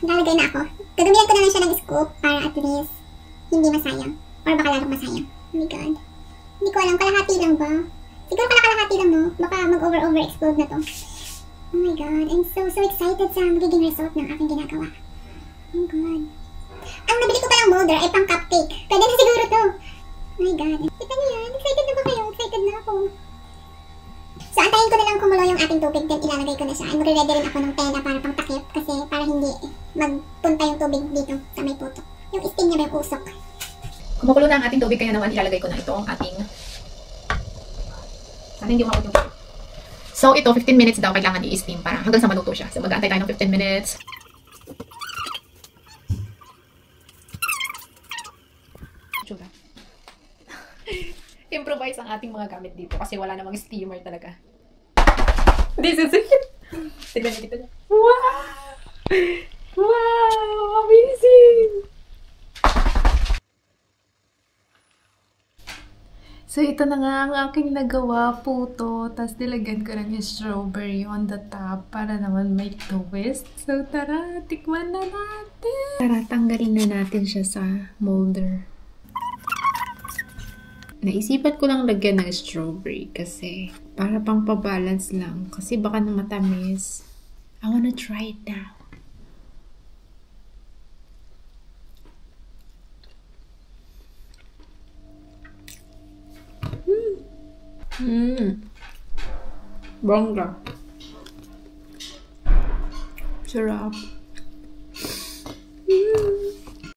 Lalagay na ako. Gagamitan ko na lang siya ng scoop para at least hindi masayang. Or baka lalong masayang. Oh my god. Hindi ko alam, kalahati lang ba? Siguro kalahati lang, no? Baka mag-overexplode na to. Oh my god, I'm so excited sa magiging result ng aking ginagawa. Oh my god. Ang nabili ko palang molder ay pang cupcake. Pwede na siguro to. Oh my god. Kita niyo yan? Excited na ba kayo? Excited na ako. So, antayin ko na lang kumulo yung ating tubig, then ilalagay ko na siya. And magre-ready rin ako ng tela para pang takip kasi para hindi magpunta yung tubig dito sa may putok. Yung steam niya ba yung usok. Kumukulo na ang ating tubig kaya naman ilalagay ko na ito ang ating hindi umabot yung tubig. So, ito 15 minutes daw kailangan i-steam para hanggang sa maluto siya. So, mag-aantay tayo ng 15 minutes. Improvise ang ating mga gamit dito kasi wala namang steamer talaga. This is it! Tignan niyo dito. Wow! Wow! Amazing! So, ito na nga ang aking nagawa, puto. Tapos, nilagyan ko ng strawberry on the top para naman may twist. So, tara, tikman na natin! Tara, tanggalin na natin siya sa molder. Naisipan ko lang lagyan ng strawberry kasi para pang pabalance lang. Kasi baka na matamis. I wanna try it now. Bongga. Sarap.